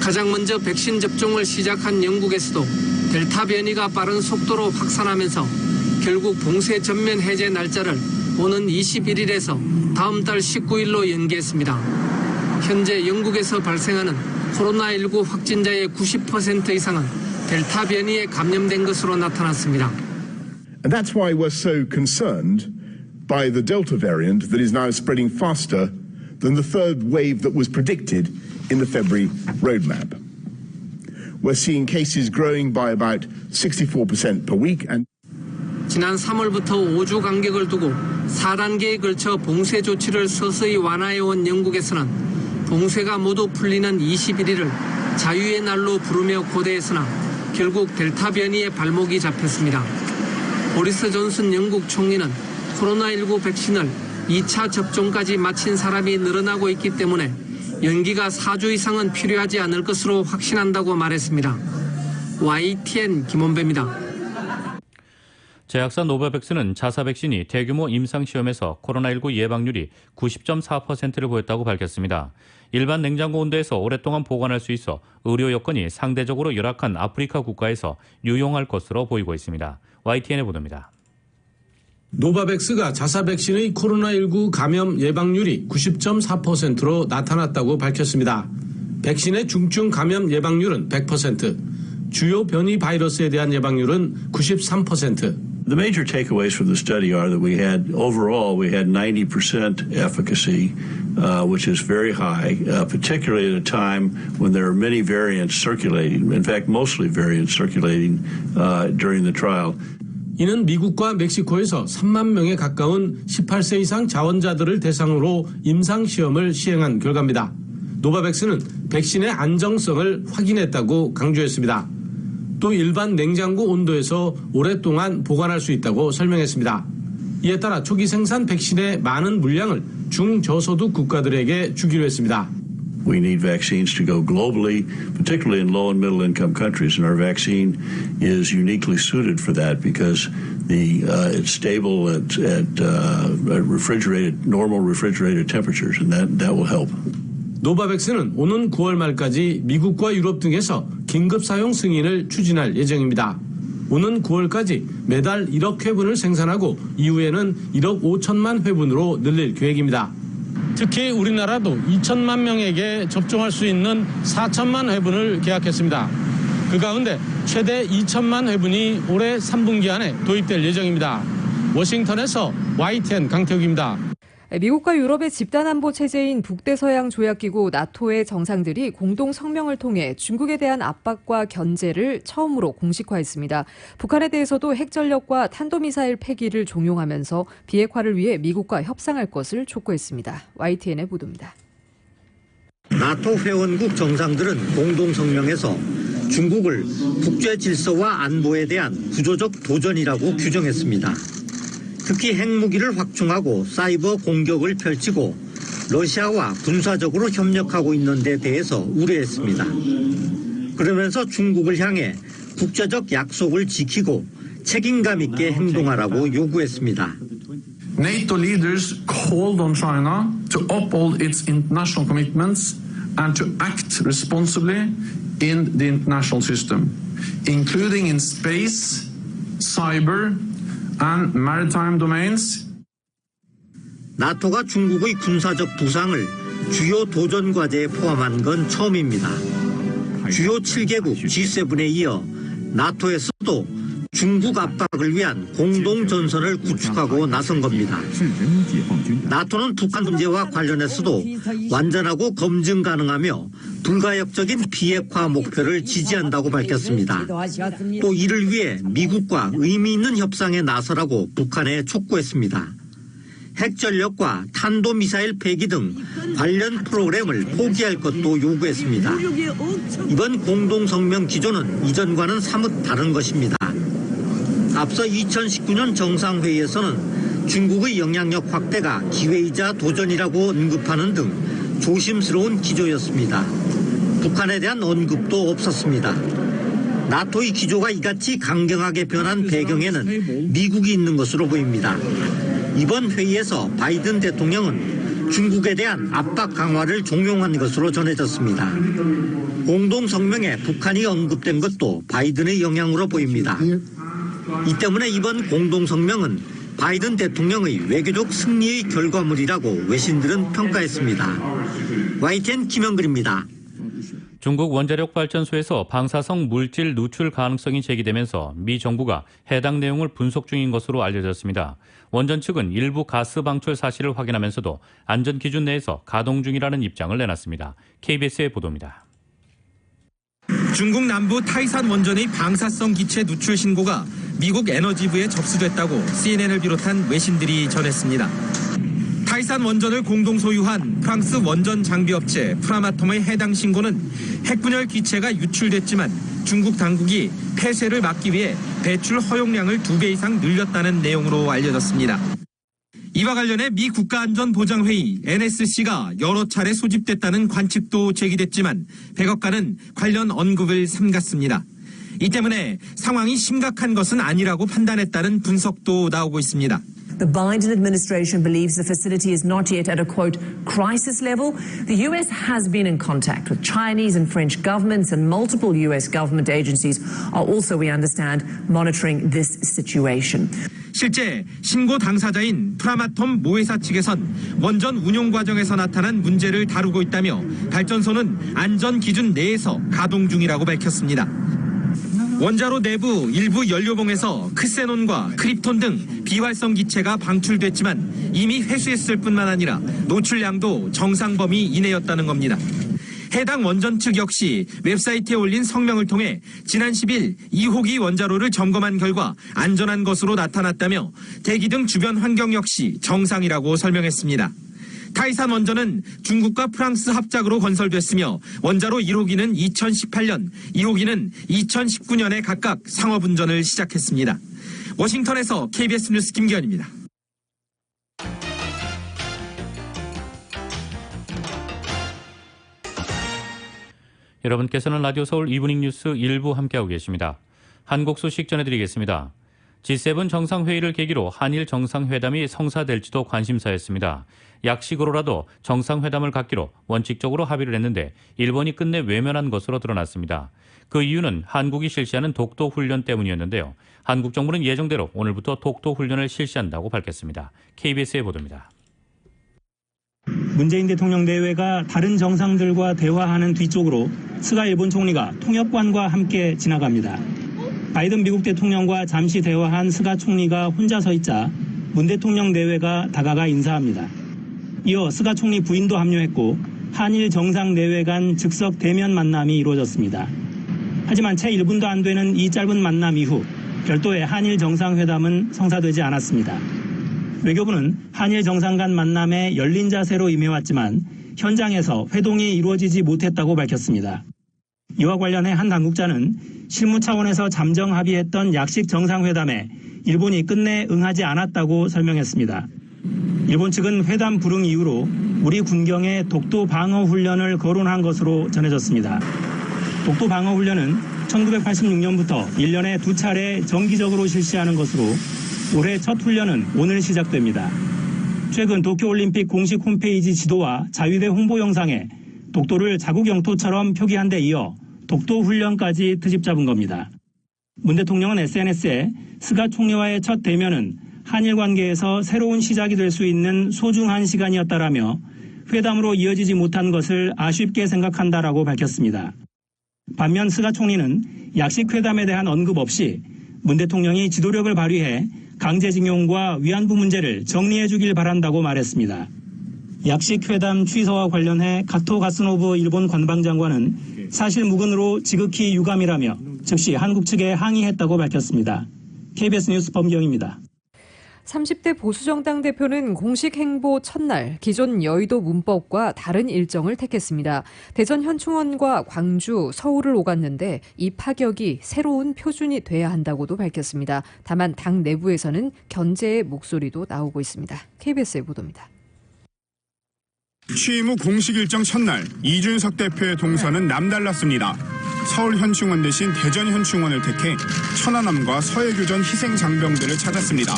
가장 먼저 백신 접종을 시작한 영국에서도 델타 변이가 빠른 속도로 확산하면서 결국 봉쇄 전면 해제 날짜를 오는 21일에서 다음 달 19일로 연기했습니다. 현재 영국에서 발생하는 코로나19 확진자의 90% 이상은 델타 변이에 감염된 것으로 나타났습니다. And that's why we're so concerned by the Delta variant that is now spreading faster than the third wave that was predicted in the February roadmap. We're seeing cases growing by about 64% per week and 지난 3월부터 5주 간격을 두고 4단계에 걸쳐 봉쇄 조치를 서서히 완화해온 영국에서는 봉쇄가 모두 풀리는 21일을 자유의 날로 부르며 고대했으나 결국 델타 변이의 발목이 잡혔습니다. 보리스 존슨 영국 총리는 코로나19 백신을 2차 접종까지 마친 사람이 늘어나고 있기 때문에 연기가 4주 이상은 필요하지 않을 것으로 확신한다고 말했습니다. YTN 김원배입니다. 제약사 노바백스는 자사 백신이 대규모 임상시험에서 코로나19 예방률이 90.4%를 보였다고 밝혔습니다. 일반 냉장고 온도에서 오랫동안 보관할 수 있어 의료 여건이 상대적으로 열악한 아프리카 국가에서 유용할 것으로 보이고 있습니다. YTN의 보도입니다. 노바백스가 자사 백신의 코로나19 감염 예방률이 90.4%로 나타났다고 밝혔습니다. 백신의 중증 감염 예방률은 100%, 주요 변이 바이러스에 대한 예방률은 93%. The major takeaways from the study are that we had 90% efficacy, which is very high, particularly at a time when there are many variants circulating. In fact, mostly variants circulating during the trial. 이는 미국과 멕시코에서 3만 명에 가까운 18세 이상 자원자들을 대상으로 임상시험을 시행한 결과입니다. 노바백스는 백신의 안정성을 확인했다고 강조했습니다. 또 일반 냉장고 온도에서 오랫동안 보관할 수 있다고 설명했습니다. 이에 따라 초기 생산 백신의 많은 물량을 중저소득 국가들에게 주기로 했습니다. We need vaccines to go globally, particularly in low and middle income countries, and our vaccine is uniquely suited for that because it's stable at normal refrigerated temperatures, and that will help. 노바백스는 오는 9월 말까지 미국과 유럽 등에서 긴급 사용 승인을 추진할 예정입니다. 오는 9월까지 매달 1억 회분을 생산하고 이후에는 1억 5천만 회분으로 늘릴 계획입니다. 특히 우리나라도 2천만 명에게 접종할 수 있는 4천만 회분을 계약했습니다. 그 가운데 최대 2천만 회분이 올해 3분기 안에 도입될 예정입니다. 워싱턴에서 YTN 강태욱입니다. 미국과 유럽의 집단안보 체제인 북대서양 조약기구 나토의 정상들이 공동 성명을 통해 중국에 대한 압박과 견제를 처음으로 공식화했습니다. 북한에 대해서도 핵전력과 탄도미사일 폐기를 종용하면서 비핵화를 위해 미국과 협상할 것을 촉구했습니다. YTN의 보도입니다. 나토 회원국 정상들은 공동 성명에서 중국을 국제 질서와 안보에 대한 구조적 도전이라고 규정했습니다. 특히 핵무기를 확충하고 사이버 공격을 펼치고 러시아와 군사적으로 협력하고 있는 데 대해서 우려했습니다. 그러면서 중국을 향해 국제적 약속을 지키고 책임감 있게 행동하라고 요구했습니다. NATO leaders called on China to uphold its international commitments and to act responsibly in the international system, including in space, cyber, and maritime domains. 나토가 중국의 군사적 부상을 주요 도전 과제에 포함한 건 처음입니다. 주요 7개국 G7에 이어 나토에서도 중국 압박을 위한 공동 전선을 구축하고 나선 겁니다. 나토는 북한 문제와 관련해서도 완전하고 검증 가능하며 불가역적인 비핵화 목표를 지지한다고 밝혔습니다. 또 이를 위해 미국과 의미 있는 협상에 나서라고 북한에 촉구했습니다. 핵전력과 탄도미사일 폐기 등 관련 프로그램을 포기할 것도 요구했습니다. 이번 공동성명 기조는 이전과는 사뭇 다른 것입니다. 앞서 2019년 정상회의에서는 중국의 영향력 확대가 기회이자 도전이라고 언급하는 등 조심스러운 기조였습니다. 북한에 대한 언급도 없었습니다. 나토의 기조가 이같이 강경하게 변한 배경에는 미국이 있는 것으로 보입니다. 이번 회의에서 바이든 대통령은 중국에 대한 압박 강화를 종용한 것으로 전해졌습니다. 공동성명에 북한이 언급된 것도 바이든의 영향으로 보입니다. 이 때문에 이번 공동성명은 바이든 대통령의 외교적 승리의 결과물이라고 외신들은 평가했습니다. YTN 김영근입니다. 중국 원자력 발전소에서 방사성 물질 누출 가능성이 제기되면서 미 정부가 해당 내용을 분석 중인 것으로 알려졌습니다. 원전 측은 일부 가스 방출 사실을 확인하면서도 안전 기준 내에서 가동 중이라는 입장을 내놨습니다. KBS의 보도입니다. 중국 남부 타이산 원전의 방사성 기체 누출 신고가 미국 에너지부에 접수됐다고 CNN을 비롯한 외신들이 전했습니다. 타이산 원전을 공동 소유한 프랑스 원전 장비업체 프라마톰의 해당 신고는 핵분열 기체가 유출됐지만 중국 당국이 폐쇄를 막기 위해 배출 허용량을 2배 이상 늘렸다는 내용으로 알려졌습니다. 이와 관련해 미 국가안전보장회의 NSC가 여러 차례 소집됐다는 관측도 제기됐지만 백악관은 관련 언급을 삼갔습니다. 이 때문에 상황이 심각한 것은 아니라고 판단했다는 분석도 나오고 있습니다. The Biden administration believes the facility is not yet at a, quote, crisis level. The U.S. has been in contact with Chinese and French governments, and multiple U.S. government agencies are also, we understand, monitoring this situation. 실제 신고 당사자인 프라마톰 모회사 측에선 원전 운용 과정에서 나타난 문제를 다루고 있다며 발전소는 안전 기준 내에서 가동 중이라고 밝혔습니다. 원자로 내부 일부 연료봉에서 크세논과 크립톤 등 비활성 기체가 방출됐지만 이미 회수했을 뿐만 아니라 노출량도 정상 범위 이내였다는 겁니다. 해당 원전 측 역시 웹사이트에 올린 성명을 통해 지난 10일 2호기 원자로를 점검한 결과 안전한 것으로 나타났다며 대기 등 주변 환경 역시 정상이라고 설명했습니다. 타이산 원전은 중국과 프랑스 합작으로 건설됐으며 원자로 1호기는 2018년, 2호기는 2019년에 각각 상업운전을 시작했습니다. 워싱턴에서 KBS 뉴스 김기현입니다. 여러분께서는 라디오 서울 이브닝 뉴스 1부 함께하고 계십니다. 한국 소식 전해드리겠습니다. G7 정상회의를 계기로 한일 정상회담이 성사될지도 관심사였습니다. 약식으로라도 정상회담을 갖기로 원칙적으로 합의를 했는데 일본이 끝내 외면한 것으로 드러났습니다. 그 이유는 한국이 실시하는 독도 훈련 때문이었는데요. 한국 정부는 예정대로 오늘부터 독도 훈련을 실시한다고 밝혔습니다. KBS의 보도입니다. 문재인 대통령 내외가 다른 정상들과 대화하는 뒤쪽으로 스가 일본 총리가 통역관과 함께 지나갑니다. 바이든 미국 대통령과 잠시 대화한 스가 총리가 혼자 서 있자 문 대통령 내외가 다가가 인사합니다. 이어 스가 총리 부인도 합류했고 한일 정상 내외 간 즉석 대면 만남이 이루어졌습니다. 하지만 채 1분도 안 되는 이 짧은 만남 이후 별도의 한일 정상회담은 성사되지 않았습니다. 외교부는 한일 정상 간 만남에 열린 자세로 임해왔지만 현장에서 회동이 이루어지지 못했다고 밝혔습니다. 이와 관련해 한 당국자는 실무 차원에서 잠정 합의했던 약식 정상회담에 일본이 끝내 응하지 않았다고 설명했습니다. 일본 측은 회담 불응 이후로 우리 군경에 독도 방어 훈련을 거론한 것으로 전해졌습니다. 독도 방어 훈련은 1986년부터 1년에 2차례 정기적으로 실시하는 것으로 올해 첫 훈련은 오늘 시작됩니다. 최근 도쿄올림픽 공식 홈페이지 지도와 자위대 홍보 영상에 독도를 자국 영토처럼 표기한 데 이어 독도 훈련까지 트집 잡은 겁니다. 문 대통령은 SNS에 스가 총리와의 첫 대면은 한일 관계에서 새로운 시작이 될 수 있는 소중한 시간이었다라며 회담으로 이어지지 못한 것을 아쉽게 생각한다라고 밝혔습니다. 반면 스가 총리는 약식 회담에 대한 언급 없이 문 대통령이 지도력을 발휘해 강제징용과 위안부 문제를 정리해 주길 바란다고 말했습니다. 약식 회담 취소와 관련해 카토 가스노브 일본 관방장관은 사실 무근으로 지극히 유감이라며 즉시 한국 측에 항의했다고 밝혔습니다. KBS 뉴스 범경입니다. 30대 보수정당 대표는 공식 행보 첫날 기존 여의도 문법과 다른 일정을 택했습니다. 대전 현충원과 광주, 서울을 오갔는데 이 파격이 새로운 표준이 돼야 한다고도 밝혔습니다. 다만 당 내부에서는 견제의 목소리도 나오고 있습니다. KBS의 보도입니다. 취임 후 공식 일정 첫날 이준석 대표의 동선은 남달랐습니다. 서울 현충원 대신 대전 현충원을 택해 천안함과 서해교전 희생장병들을 찾았습니다.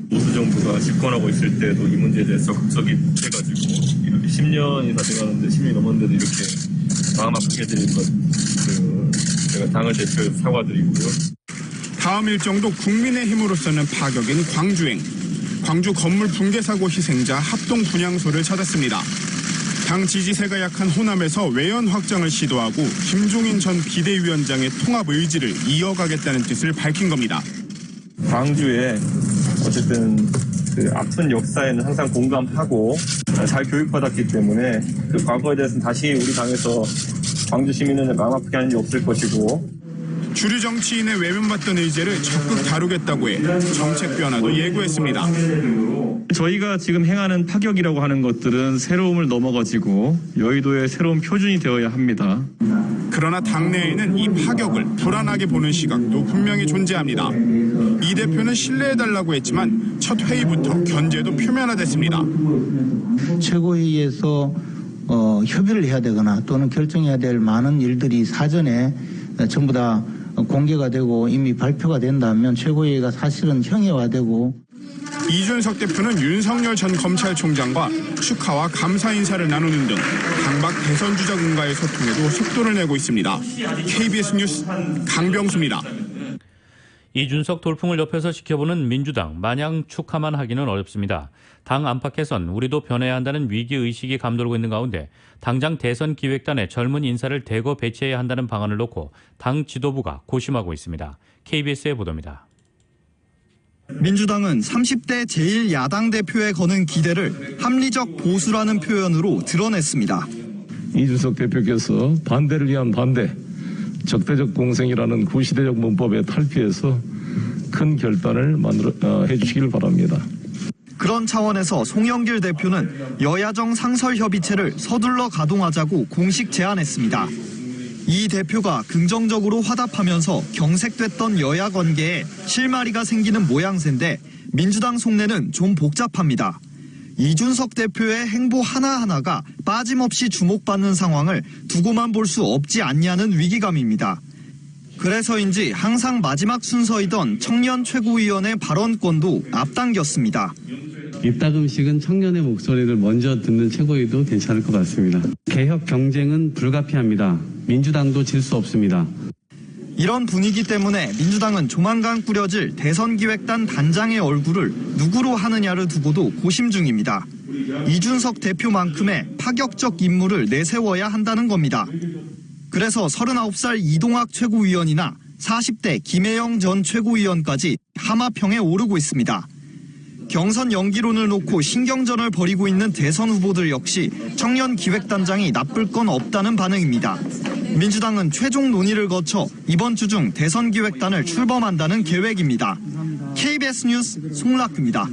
보수 정부가 집권하고 있을 때도 이 문제에 대해서 급속입해가지고 이렇게 10년이 다 돼가는데 10년이 넘었는데도 이렇게 마음 아프게 드린 것 제가 당을 대표해서 사과드리고요. 다음 일정도 국민의힘으로서는 파격인 광주행. 광주 건물 붕괴 사고 희생자 합동 분향소를 찾았습니다. 당 지지세가 약한 호남에서 외연 확장을 시도하고 김종인 전 비대위원장의 통합 의지를 이어가겠다는 뜻을 밝힌 겁니다. 광주에 어쨌든 그 아픈 역사에는 항상 공감하고 잘 교육받았기 때문에 그 과거에 대해서는 다시 우리 당에서 광주 시민을 마음 아프게 하는 일 없을 것이고 주류 정치인의 외면받던 의제를 적극 다루겠다고 해 정책 변화도 예고했습니다. 저희가 지금 행하는 파격이라고 하는 것들은 새로움을 넘어가지고 여의도의 새로운 표준이 되어야 합니다. 그러나 당내에는 이 파격을 불안하게 보는 시각도 분명히 존재합니다. 이 대표는 신뢰해달라고 했지만 첫 회의부터 견제도 표면화됐습니다. 최고회의에서 협의를 해야 되거나 또는 결정해야 될 많은 일들이 사전에 전부 다 공개가 되고 이미 발표가 된다면 최고회의가 사실은 형해화되고 이준석 대표는 윤석열 전 검찰총장과 축하와 감사 인사를 나누는 등 당박 대선 주자군과의 소통에도 속도를 내고 있습니다. KBS 뉴스 강병수입니다. 이준석 돌풍을 옆에서 지켜보는 민주당 마냥 축하만 하기는 어렵습니다. 당 안팎에선 우리도 변해야 한다는 위기의식이 감돌고 있는 가운데 당장 대선 기획단에 젊은 인사를 대거 배치해야 한다는 방안을 놓고 당 지도부가 고심하고 있습니다. KBS의 보도입니다. 민주당은 30대 제1야당 대표에 거는 기대를 합리적 보수라는 표현으로 드러냈습니다. 이준석 대표께서 반대를 위한 반대, 적대적 공생이라는 구시대적 문법에 탈피해서 큰 결단을 해주시길 바랍니다. 그런 차원에서 송영길 대표는 여야정 상설협의체를 서둘러 가동하자고 공식 제안했습니다. 이 대표가 긍정적으로 화답하면서 경색됐던 여야 관계에 실마리가 생기는 모양새인데 민주당 속내는 좀 복잡합니다. 이준석 대표의 행보 하나하나가 빠짐없이 주목받는 상황을 두고만 볼 수 없지 않냐는 위기감입니다. 그래서인지 항상 마지막 순서이던 청년 최고위원의 발언권도 앞당겼습니다. 이따금씩은 청년의 목소리를 먼저 듣는 최고위도 괜찮을 것 같습니다. 개혁 경쟁은 불가피합니다. 민주당도 질 수 없습니다. 이런 분위기 때문에 민주당은 조만간 꾸려질 대선기획단 단장의 얼굴을 누구로 하느냐를 두고도 고심 중입니다. 이준석 대표만큼의 파격적 인물을 내세워야 한다는 겁니다. 그래서 39살 이동학 최고위원이나 40대 김혜영 전 최고위원까지 하마평에 오르고 있습니다. 경선 연기론을 놓고 신경전을 벌이고 있는 대선 후보들 역시 청년 기획단장이 나쁠 건 없다는 반응입니다. 민주당은 최종 논의를 거쳐 이번 주 중 대선 기획단을 출범한다는 계획입니다. KBS 뉴스 송락규입니다.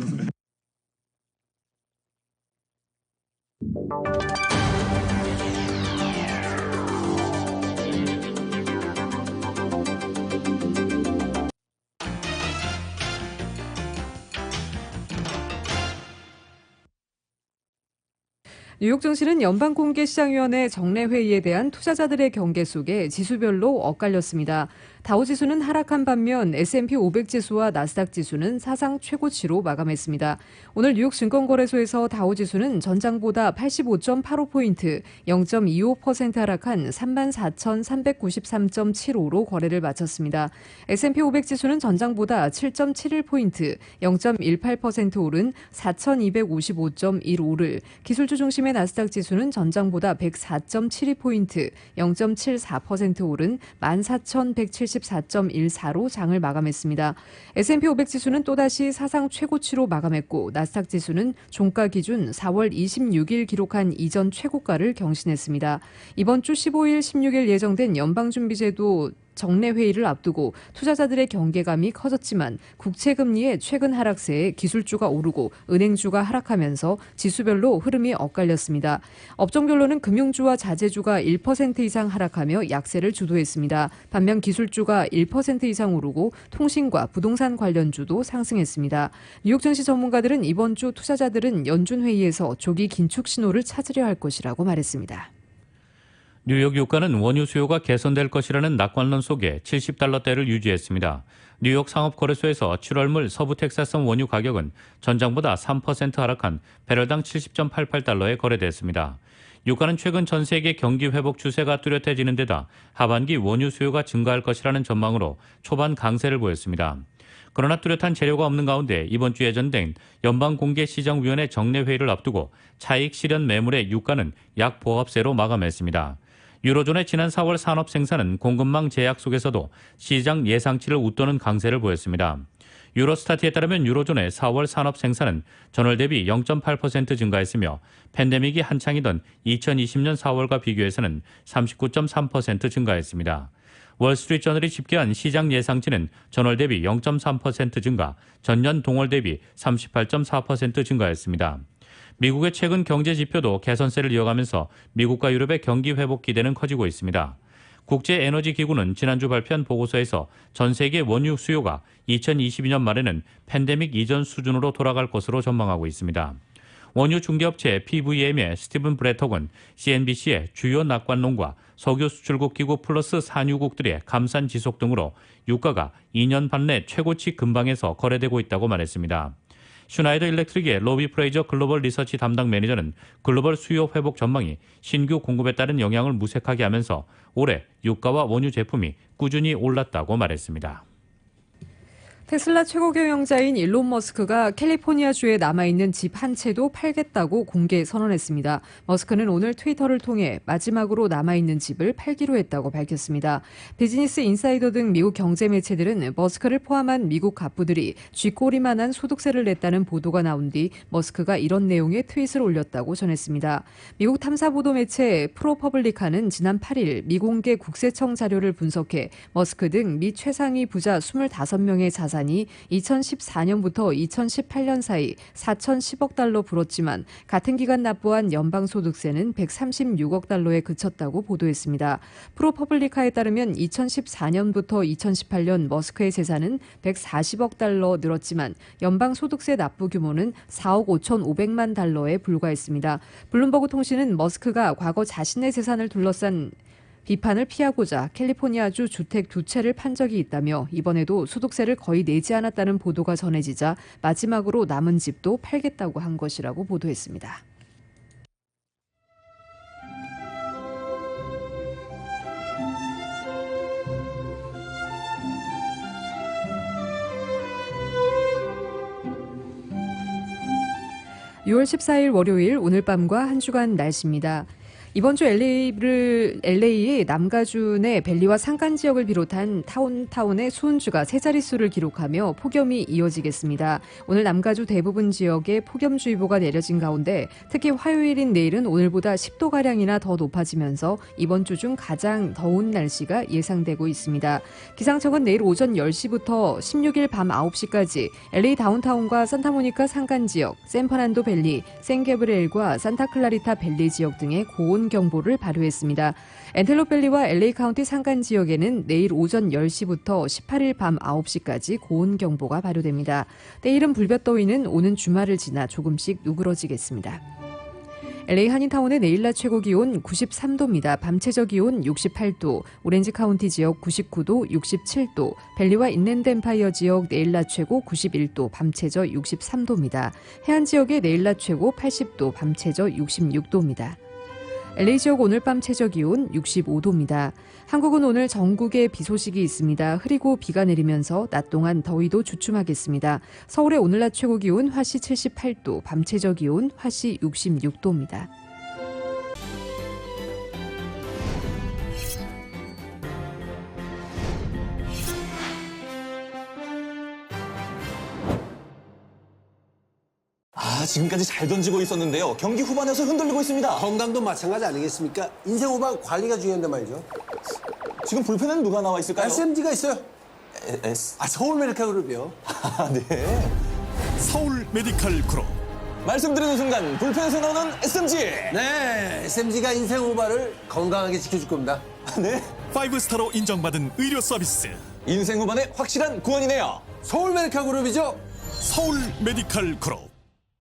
뉴욕 증시는 연방공개시장위원회 정례회의에 대한 투자자들의 경계 속에 지수별로 엇갈렸습니다. 다우지수는 하락한 반면 S&P 500지수와 나스닥 지수는 사상 최고치로 마감했습니다. 오늘 뉴욕 증권거래소에서 다우지수는 전장보다 85.85포인트, 0.25% 하락한 34,393.75로 거래를 마쳤습니다. S&P 500지수는 전장보다 7.71포인트, 0.18% 오른 4,255.15를, 기술주 중심의 나스닥 지수는 전장보다 104.72포인트, 0.74% 오른 14,174.14로 장을 마감했습니다. S&P 500 지수는 또다시 사상 최고치로 마감했고 나스닥 지수는 종가 기준 4월 26일 기록한 이전 최고가를 경신했습니다. 이번 주 15일, 16일 예정된 연방준비제도 정례회의를 앞두고 투자자들의 경계감이 커졌지만 국채금리의 최근 하락세에 기술주가 오르고 은행주가 하락하면서 지수별로 흐름이 엇갈렸습니다. 업종별로는 금융주와 자재주가 1% 이상 하락하며 약세를 주도했습니다. 반면 기술주가 1% 이상 오르고 통신과 부동산 관련주도 상승했습니다. 뉴욕 증시 전문가들은 이번 주 투자자들은 연준회의에서 조기 긴축 신호를 찾으려 할 것이라고 말했습니다. 뉴욕 유가는 원유 수요가 개선될 것이라는 낙관론 속에 70달러대를 유지했습니다. 뉴욕 상업거래소에서 7월물 서부 텍사스산 원유 가격은 전장보다 3% 하락한 배럴당 70.88달러에 거래됐습니다. 유가는 최근 전 세계 경기 회복 추세가 뚜렷해지는 데다 하반기 원유 수요가 증가할 것이라는 전망으로 초반 강세를 보였습니다. 그러나 뚜렷한 재료가 없는 가운데 이번 주 예정된 연방공개시장위원회 정례회의를 앞두고 차익 실현 매물의 유가는 약 보합세로 마감했습니다. 유로존의 지난 4월 산업 생산은 공급망 제약 속에서도 시장 예상치를 웃도는 강세를 보였습니다. 유로스타트에 따르면 유로존의 4월 산업 생산은 전월 대비 0.8% 증가했으며 팬데믹이 한창이던 2020년 4월과 비교해서는 39.3% 증가했습니다. 월스트리트저널이 집계한 시장 예상치는 전월 대비 0.3% 증가, 전년 동월 대비 38.4% 증가했습니다. 미국의 최근 경제 지표도 개선세를 이어가면서 미국과 유럽의 경기 회복 기대는 커지고 있습니다. 국제에너지기구는 지난주 발표한 보고서에서 전 세계 원유 수요가 2022년 말에는 팬데믹 이전 수준으로 돌아갈 것으로 전망하고 있습니다. 원유 중개업체 PVM의 스티븐 브레톡은 CNBC의 주요 낙관론과 석유 수출국 기구 플러스 산유국들의 감산 지속 등으로 유가가 2년 반 내 최고치 근방에서 거래되고 있다고 말했습니다. 슈나이더 일렉트릭의 로비 프레이저 글로벌 리서치 담당 매니저는 글로벌 수요 회복 전망이 신규 공급에 따른 영향을 무색하게 하면서 올해 유가와 원유 제품이 꾸준히 올랐다고 말했습니다. 테슬라 최고 경영자인 일론 머스크가 캘리포니아주에 남아있는 집 한 채도 팔겠다고 공개 선언했습니다. 머스크는 오늘 트위터를 통해 마지막으로 남아있는 집을 팔기로 했다고 밝혔습니다. 비즈니스 인사이더 등 미국 경제 매체들은 머스크를 포함한 미국 갑부들이 쥐꼬리만한 소득세를 냈다는 보도가 나온 뒤 머스크가 이런 내용의 트윗을 올렸다고 전했습니다. 미국 탐사보도 매체 프로퍼블리카는 지난 8일 미공개 국세청 자료를 분석해 머스크 등 미 최상위 부자 25명의 자산이 2014년부터 2018년 사이 4,010억 달러 불었지만 같은 기간 납부한 연방소득세는 136억 달러에 그쳤다고 보도했습니다. 프로퍼블리카에 따르면 2014년부터 2018년 머스크의 재산은 140억 달러 늘었지만 연방소득세 납부 규모는 4억 5,500만 달러에 불과했습니다. 블룸버그 통신은 머스크가 과거 자신의 재산을 둘러싼 비판을 피하고자 캘리포니아주 주택 2채를 판 적이 있다며 이번에도 소득세를 거의 내지 않았다는 보도가 전해지자 마지막으로 남은 집도 팔겠다고 한 것이라고 보도했습니다. (6월 14일) 월요일 오늘 밤과 한 주간 날씨입니다. 이번 주 LA의 남가주 내 벨리와 산간 지역을 비롯한 타운의 수온주가 세 자릿수를 기록하며 폭염이 이어지겠습니다. 오늘 남가주 대부분 지역에 폭염주의보가 내려진 가운데 특히 화요일인 내일은 오늘보다 10도가량이나 더 높아지면서 이번 주 중 가장 더운 날씨가 예상되고 있습니다. 기상청은 내일 오전 10시부터 16일 밤 9시까지 LA 다운타운과 산타모니카 산간 지역, 샌퍼난도 밸리, 샌게브리엘과 산타클라리타 밸리 지역 등의 고온 경보를 발효했습니다. 엔텔로 밸리와 LA 카운티 산간 지역에는 내일 오전 10시부터 18일 밤 9시까지 고온 경보가 발효됩니다. 내일은 불볕더위는 오는 주말을 지나 조금씩 누그러지겠습니다. LA 한인타운의 내일 낮 최고 기온 93도입니다. 밤 최저 기온 68도, 오렌지 카운티 지역 99도, 67도, 밸리와 인랜드 엠파이어 지역 내일 낮 최고 91도, 밤 최저 63도입니다. 해안 지역의 내일 낮 최고 80도, 밤 최저 66도입니다. LA 지역 오늘 밤 최저 기온 65도입니다. 한국은 오늘 전국에 비 소식이 있습니다. 흐리고 비가 내리면서 낮 동안 더위도 주춤하겠습니다. 서울의 오늘 낮 최고 기온 화씨 78도, 밤 최저 기온 화씨 66도입니다. 지금까지 잘 던지고 있었는데요. 경기 후반에서 흔들리고 있습니다. 건강도 마찬가지 아니겠습니까? 인생 후반 관리가 중요한데 말이죠. 지금 불펜에는 누가 나와 있을까요? SMG가 있어요. 서울 메디칼 그룹이요. 네. 서울 메디칼 그룹. 말씀드리는 순간 불펜에서 나오는 SMG. 네, SMG가 인생 후반을 건강하게 지켜줄 겁니다. 네. 5스타로 인정받은 의료 서비스. 인생 후반의 확실한 구원이네요. 서울 메디칼 그룹이죠. 서울 메디칼 그룹.